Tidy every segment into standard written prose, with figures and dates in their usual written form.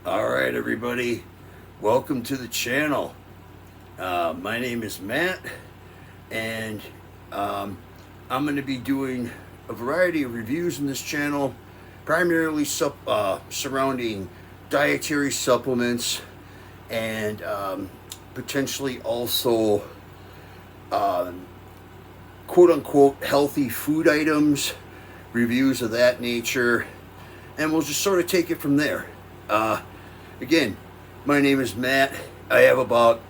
All right, everybody, welcome to the channel. My name is Matt, and I'm going to be doing a variety of reviews in this channel, primarily surrounding dietary supplements and potentially also quote unquote healthy food items, reviews of that nature, and we'll just sort of take it from there. Again, my name is Matt. I have about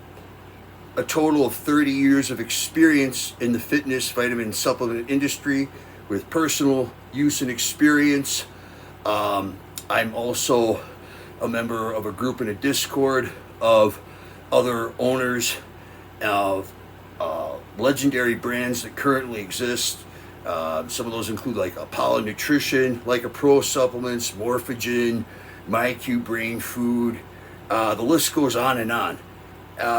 a total of 30 years of experience in the fitness vitamin supplement industry with personal use and experience. I'm also a member of a group in a Discord of other owners of legendary brands that currently exist. Some of those include like Apollon Nutrition, like a Pro Supplements, Morphogen, MyQ Brain Food. The list goes on and on.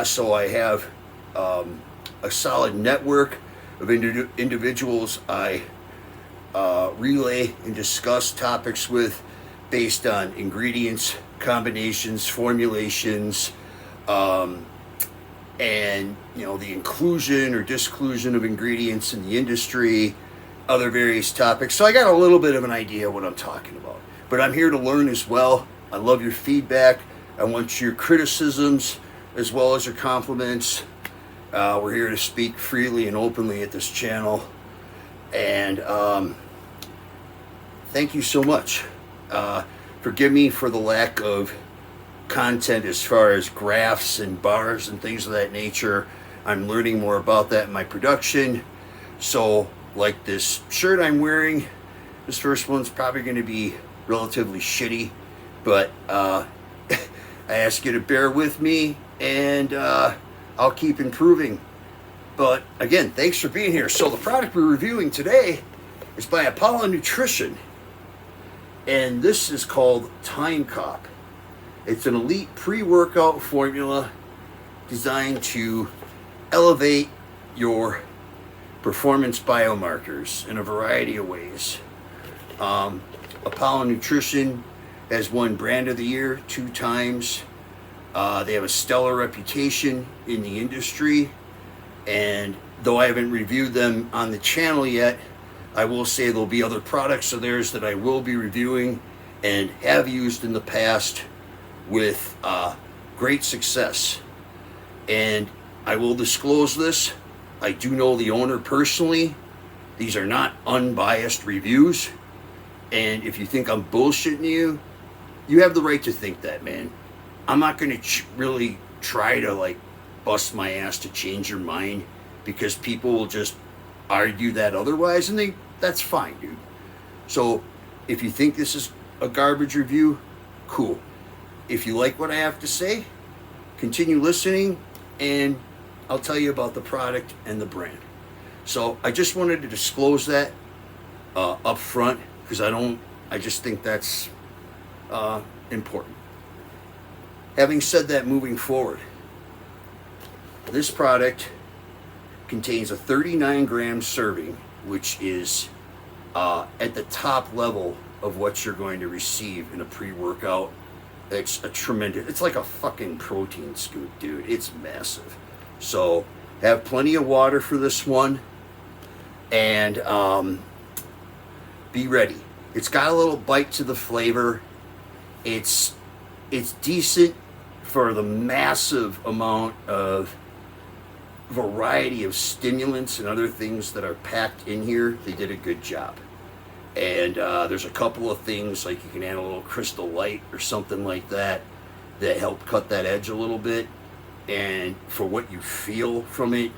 So I have a solid network of individuals I relay and discuss topics with based on ingredients, combinations, formulations, and the inclusion or disclusion of ingredients in the industry, other various topics. So I got a little bit of an idea what I'm talking about. But I'm here to learn as well. I love your feedback. I want your criticisms as well as your compliments. We're here to speak freely and openly at this channel. And thank you so much. Forgive me for the lack of content as far as graphs and bars and things of that nature. I'm learning more about that in my production. So like this shirt I'm wearing, this first one's probably going to be relatively shitty, but I ask you to bear with me, and I'll keep improving. But again, thanks for being here. So the product we're reviewing today is by Apollon Nutrition, and this is called TimeCop. It's an elite pre-workout formula designed to elevate your performance biomarkers in a variety of ways. Apollon Nutrition has won Brand of the Year 2 times. They have a stellar reputation in the industry, and though I haven't reviewed them on the channel yet, I will say there'll be other products of theirs that I will be reviewing and have used in the past with great success. And I will disclose this. I do know the owner personally. These are not unbiased reviews. And if you think I'm bullshitting you, you have the right to think that, man. I'm not going to really try to like bust my ass to change your mind, because people will just argue that otherwise, and that's fine, dude. So if you think this is a garbage review, cool. If you like what I have to say, continue listening, and I'll tell you about the product and the brand. So I just wanted to disclose that up front, because I just think that's important. Having said that, moving forward, this product contains a 39-gram serving, which is at the top level of what you're going to receive in a pre-workout. It's it's like a fucking protein scoop, dude. It's massive. So have plenty of water for this one, and be ready. It's got a little bite to the flavor. It's decent for the massive amount of variety of stimulants and other things that are packed in here. They did a good job. And there's a couple of things, like you can add a little Crystal Light or something like that help cut that edge a little bit. And for what you feel from it,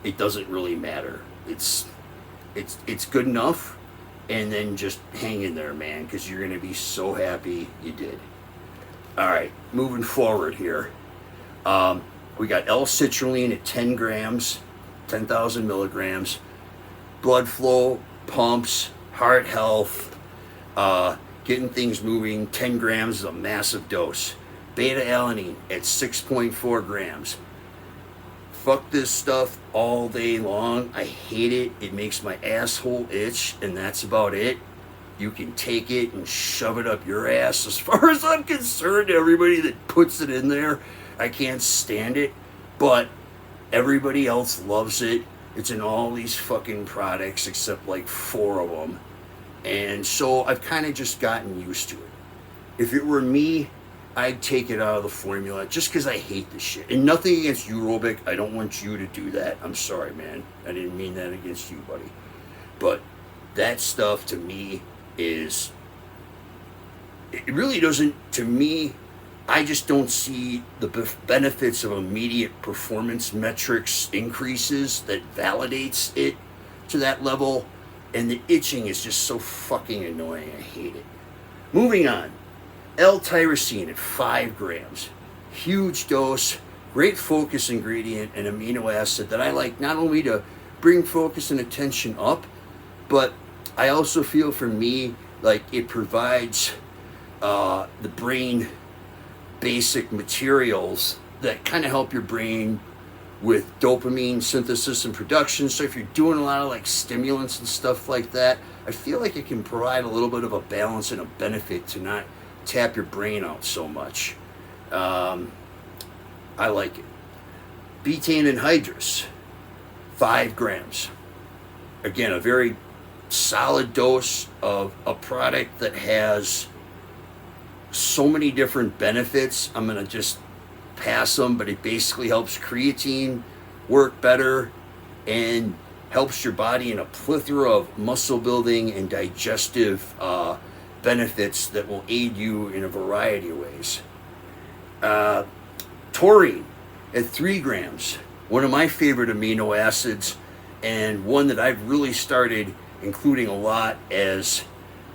it doesn't really matter. It's good enough. And then just hang in there, man, because you're going to be so happy you did. All right, moving forward here. We got L-citrulline at 10 grams, 10,000 milligrams. Blood flow, pumps, heart health, getting things moving. 10 grams is a massive dose. Beta-alanine at 6.4 grams. Fuck this stuff all day long. I hate it. It makes my asshole itch, and that's about it. you can take it and shove it up your ass. As far as I'm concerned, everybody that puts it in there, I can't stand it. But everybody else loves it. It's in all these fucking products except like 4 of them. And so I've kind of just gotten used to it. If it were me, I'd take it out of the formula just because I hate this shit. And nothing against you, Robic. I don't want you to do that. I'm sorry, man. I didn't mean that against you, buddy. But that stuff to me is... It really doesn't... To me, I just don't see the benefits of immediate performance metrics increases that validates it to that level. And the itching is just so fucking annoying. I hate it. Moving on. L-tyrosine at 5 grams. Huge dose, great focus ingredient and amino acid that I like not only to bring focus and attention up, but I also feel for me like it provides the brain basic materials that kind of help your brain with dopamine synthesis and production. So if you're doing a lot of like stimulants and stuff like that, I feel like it can provide a little bit of a balance and a benefit to not tap your brain out so much. I like it. Betaine anhydrous, 5 grams. Again, a very solid dose of a product that has so many different benefits. I'm going to just pass them, but it basically helps creatine work better and helps your body in a plethora of muscle building and digestive benefits that will aid you in a variety of ways. Taurine at 3 grams, one of my favorite amino acids, and one that I've really started including a lot. As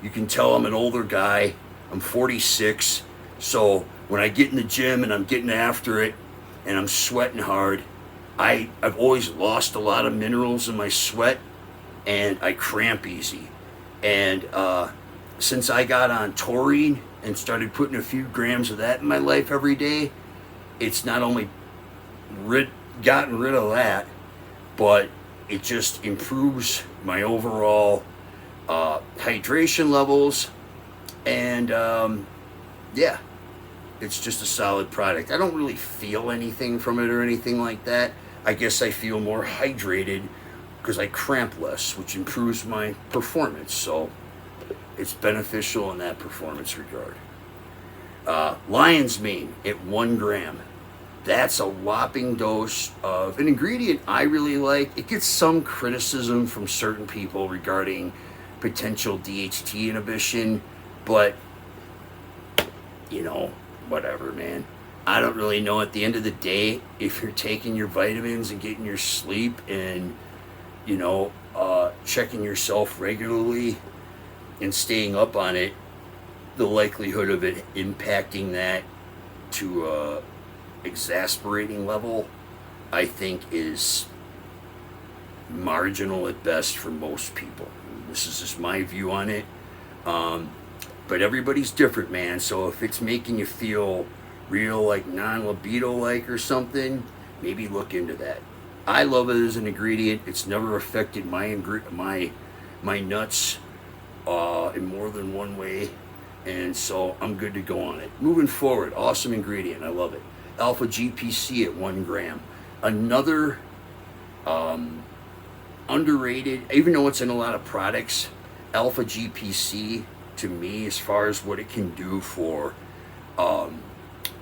you can tell, I'm an older guy. I'm 46, so when I get in the gym and I'm getting after it and I'm sweating hard, I've always lost a lot of minerals in my sweat and I cramp easy. And since I got on taurine and started putting a few grams of that in my life every day, it's not only gotten rid of that, but it just improves my overall hydration levels. And yeah, it's just a solid product. I don't really feel anything from it or anything like that. I guess I feel more hydrated because I cramp less, which improves my performance. So it's beneficial in that performance regard. Lion's mane at 1 gram. That's a whopping dose of an ingredient I really like. It gets some criticism from certain people regarding potential DHT inhibition, but you know, whatever, man. I don't really know at the end of the day if you're taking your vitamins and getting your sleep and, you know, checking yourself regularly and staying up on it, the likelihood of it impacting that to a exasperating level, I think, is marginal at best for most people. This is just my view on it. But everybody's different, man. So if it's making you feel real, like non-libido like or something, maybe look into that. I love it as an ingredient. It's never affected my nuts in more than one way, and so I'm good to go on it. Moving forward, awesome ingredient. I love it. Alpha GPC at 1 gram. Another underrated, even though it's in a lot of products, Alpha GPC, to me, as far as what it can do for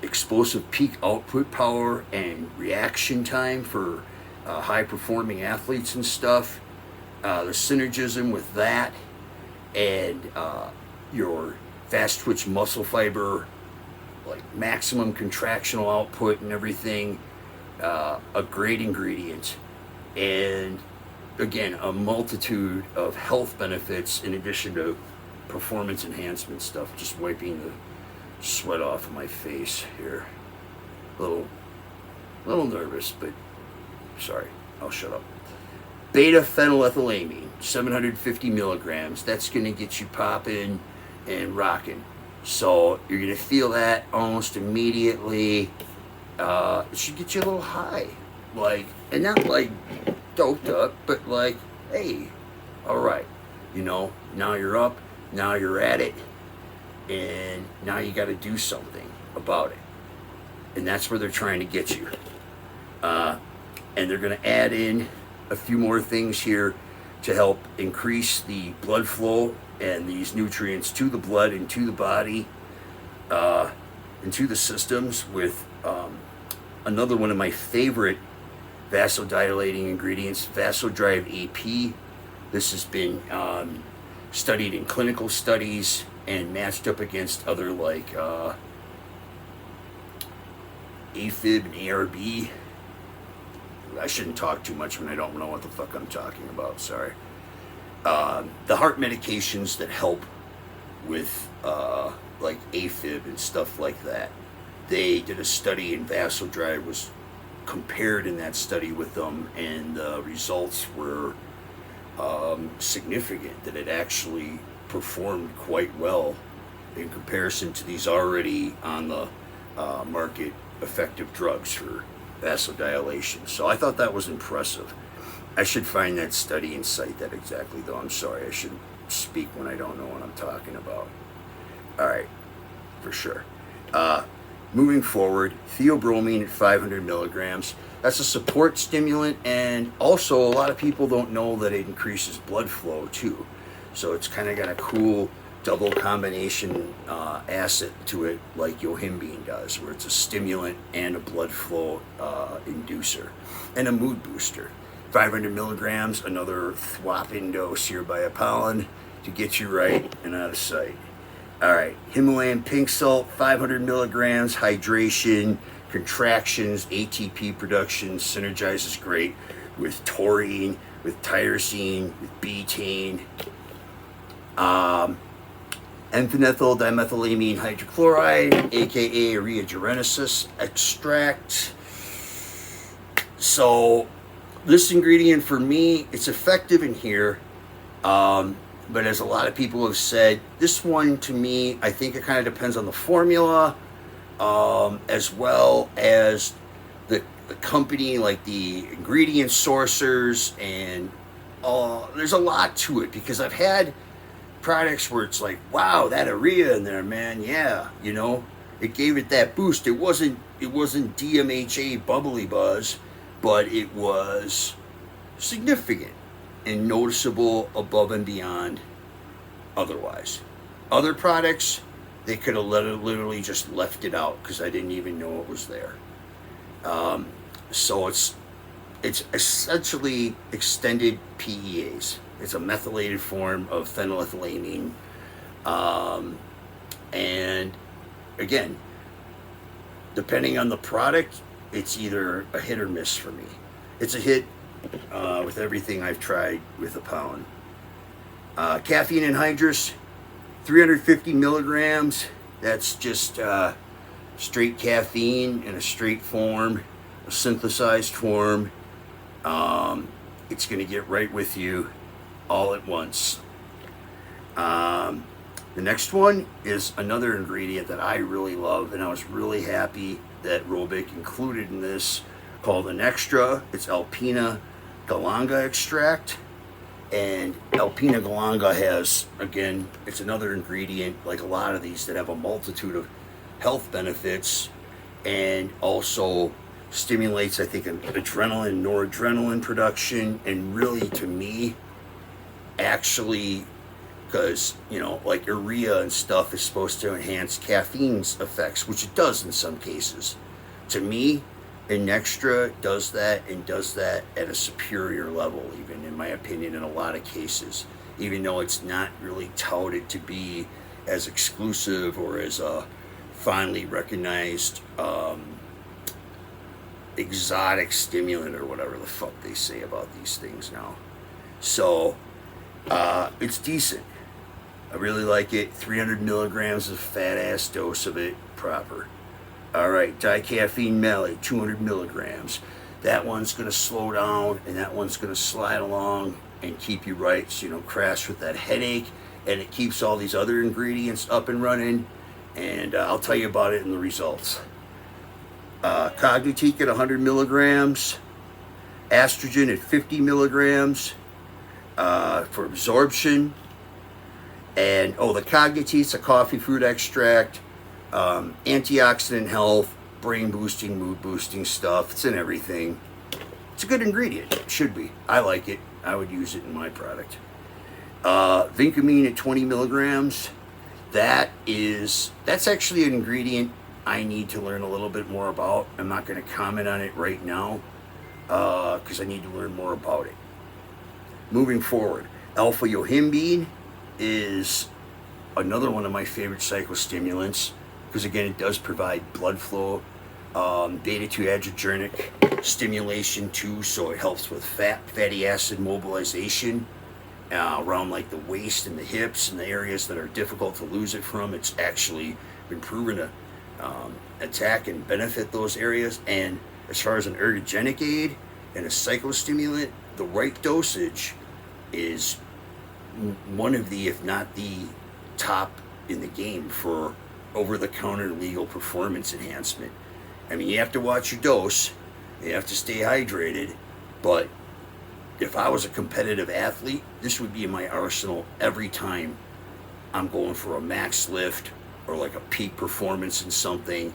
explosive peak output power and reaction time for high performing athletes and stuff, the synergism with that and your fast twitch muscle fiber, like maximum contractional output and everything, a great ingredient. And again, a multitude of health benefits in addition to performance enhancement stuff. Just wiping the sweat off of my face here. A little nervous, but sorry, I'll shut up. Beta phenylethylamine, 750 milligrams. That's going to get you popping and rocking. So you're going to feel that almost immediately. It should get you a little high. Like, and not like doped up, but like, hey, all right. You know, now you're up. Now you're at it, and now you got to do something about it. And that's where they're trying to get you. And they're going to add in a few more things here to help increase the blood flow and these nutrients to the blood and to the body, into the systems with another one of my favorite vasodilating ingredients, Vasodrive AP. This has been studied in clinical studies and matched up against other like AFib and ARB. I shouldn't talk too much when I don't know what the fuck I'm talking about, sorry. The heart medications that help with like AFib and stuff like that. They did a study, and Vasodrive was compared in that study with them, and the results were significant, that it actually performed quite well in comparison to these already on the market effective drugs for vasodilation. So I thought that was impressive. I should find that study and cite that exactly, though. I'm sorry, I shouldn't speak when I don't know what I'm talking about. All right, for sure. Moving forward, theobromine at 500 milligrams. That's a support stimulant, and also a lot of people don't know that it increases blood flow too. So it's kind of got a cool double combination asset to it, like yohimbine does, where it's a stimulant and a blood flow inducer and a mood booster. 500 milligrams, another thwopping dose here by Apollon to get you right and out of sight. All right, Himalayan pink salt, 500 milligrams, hydration, contractions, ATP production, synergizes great with taurine, with tyrosine, with betaine. N-phenethyl dimethylamine hydrochloride, aka Urea genesis extract. So this ingredient for me, it's effective in here, but as a lot of people have said, this one to me, I think it kind of depends on the formula, as well as the company, like the ingredient sourcers, and there's a lot to it, because I've had products where it's like, wow, that urea in there, man, yeah, you know, it gave it that boost. It wasn't DMHA bubbly buzz, but it was significant and noticeable above and beyond otherwise. Other products, they could have literally just left it out because I didn't even know it was there. So it's essentially extended PEAs. It's a methylated form of phenylethylamine. And again, depending on the product, it's either a hit or miss for me. It's a hit with everything I've tried with Apollon. Caffeine anhydrous, 350 milligrams. That's just straight caffeine in a straight form, a synthesized form. It's going to get right with you all at once. The next one is another ingredient that I really love, and I was really happy that Robic included in this, called an extra. It's Alpina Galanga extract, and Alpina Galanga has, again, it's another ingredient like a lot of these that have a multitude of health benefits, and also stimulates, I think, adrenaline, noradrenaline production, and really, to me, actually, because, you know, like urea and stuff is supposed to enhance caffeine's effects, which it does in some cases. To me, an extra does that, and does that at a superior level, even in my opinion, in a lot of cases, even though it's not really touted to be as exclusive or as a finally recognized exotic stimulant or whatever the fuck they say about these things now. So it's decent. I really like it. 300 milligrams of fat ass dose of it proper. All right, dicaffeine malate, 200 milligrams. That one's going to slow down, and that one's going to slide along and keep you right, so you don't crash with that headache, and it keeps all these other ingredients up and running, and I'll tell you about it in the results. Cognitique at 100 milligrams, estrogen at 50 milligrams for absorption, And the cognites, a coffee fruit extract, antioxidant health, brain boosting, mood boosting stuff. It's in everything. It's a good ingredient. It should be. I like it. I would use it in my product. Vincamine at 20 milligrams. That's actually an ingredient I need to learn a little bit more about. I'm not going to comment on it right now because I need to learn more about it. Moving forward, alpha yohimbine is another one of my favorite psychostimulants because, again, it does provide blood flow, beta-2 adrenergic stimulation too, so it helps with fatty acid mobilization around like the waist and the hips and the areas that are difficult to lose it from. It's actually been proven to attack and benefit those areas. And as far as an ergogenic aid and a psychostimulant, the right dosage is one of the, if not the top in the game for over-the-counter legal performance enhancement. I mean, you have to watch your dose, you have to stay hydrated, but if I was a competitive athlete, this would be in my arsenal every time I'm going for a max lift or like a peak performance in something.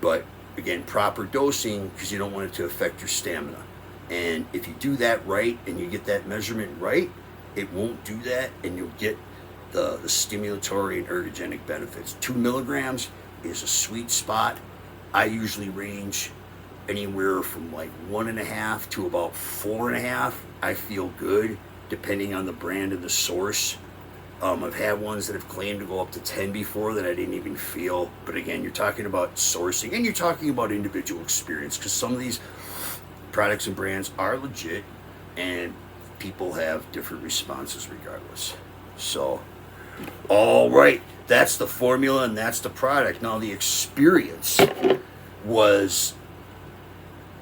But again, proper dosing, because you don't want it to affect your stamina. And if you do that right and you get that measurement right, it won't do that, and you'll get the stimulatory and ergogenic benefits. 2 milligrams is a sweet spot. I usually range anywhere from like 1.5 to about 4.5. I feel good depending on the brand and the source. I've had ones that have claimed to go up to 10 before that I didn't even feel. But again, you're talking about sourcing and you're talking about individual experience, because some of these products and brands are legit and people have different responses regardless. So, all right, that's the formula and that's the product. Now, the experience was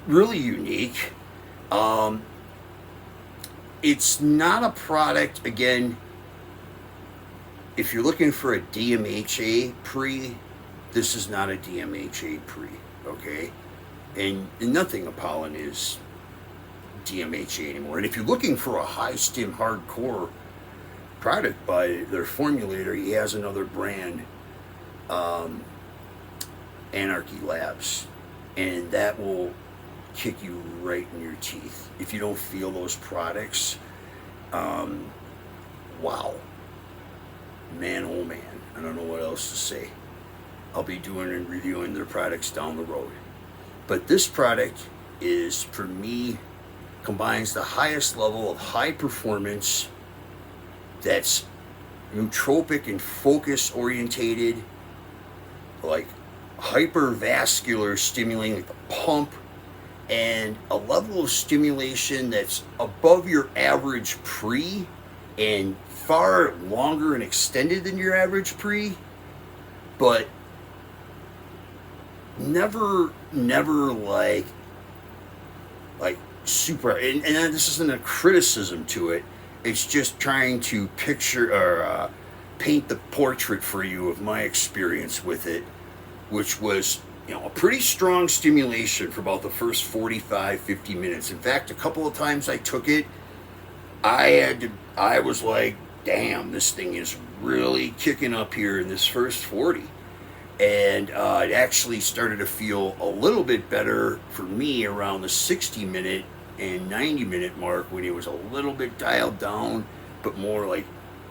really unique. It's not a product, again, if you're looking for a DMHA pre, this is not a DMHA pre, okay? And nothing Apollon is DMHA anymore. And if you're looking for a high stim hardcore product by their formulator, he has another brand, Anarchy Labs, and that will kick you right in your teeth if you don't feel those products. Wow, man, oh man, I don't know what else to say. I'll be doing and reviewing their products down the road, but this product is, for me, combines the highest level of high performance that's nootropic and focus orientated, like hypervascular stimulating, like the pump, and a level of stimulation that's above your average pre and far longer and extended than your average pre, but never like super. And this isn't a criticism to it. It's just trying to picture or paint the portrait for you of my experience with it, which was, a pretty strong stimulation for about the first 45-50 minutes. In fact, a couple of times I took it, I was like, damn, this thing is really kicking up here in this first 40. And it actually started to feel a little bit better for me around the 60-minute and 90-minute mark, when it was a little bit dialed down, but more like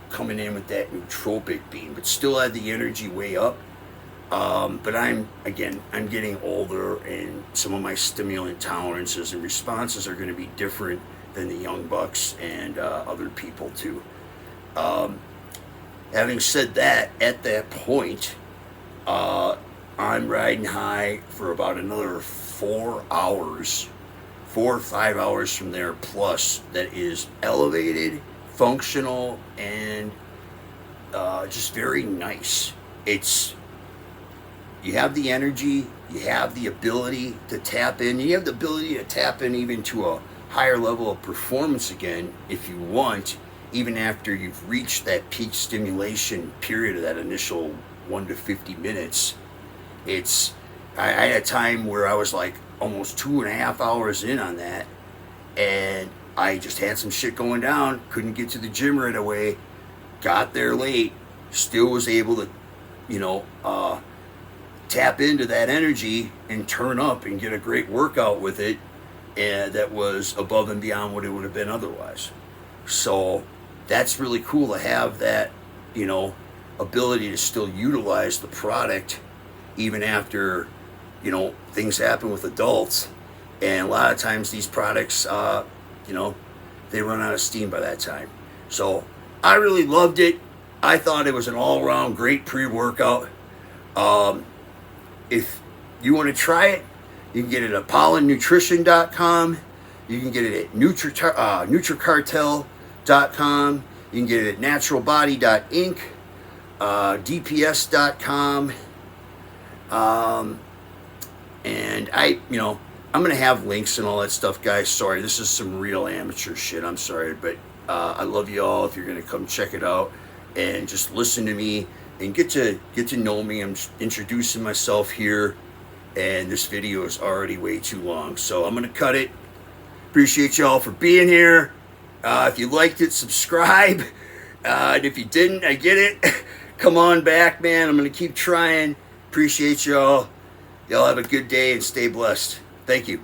coming in with that nootropic beam, but still had the energy way up. But I'm getting older, and some of my stimulant tolerances and responses are going to be different than the young bucks and other people too. Having said that, at that point, I'm riding high for about another 4 hours, 4 or 5 hours from there plus, that is elevated, functional, and just very nice. You have the energy, you have the ability to tap in, you have the ability to tap in even to a higher level of performance again if you want, even after you've reached that peak stimulation period of that initial 1 to 50 minutes. I had a time where I was like almost 2.5 hours in on that, and I just had some shit going down, couldn't get to the gym right away, got there late, still was able to, you know, tap into that energy and turn up and get a great workout with it, and that was above and beyond what it would have been otherwise. So that's really cool to have that, you know, ability to still utilize the product even after, you know, things happen with adults. And a lot of times these products, you know, they run out of steam by that time. So I really loved it. I thought it was an all-around great pre-workout. If you want to try it, you can get it at ApollonNutrition.com. You can get it at NutriCartel.com. You can get it at NaturalBody.inc, DPS.com. And I'm going to have links and all that stuff, guys. Sorry, this is some real amateur shit. I'm sorry, but I love you all if you're going to come check it out and just listen to me and get to know me. I'm introducing myself here, and this video is already way too long, so I'm going to cut it. Appreciate y'all for being here. If you liked it, subscribe. And if you didn't, I get it. Come on back, man. I'm going to keep trying. Appreciate y'all. Y'all have a good day and stay blessed. Thank you.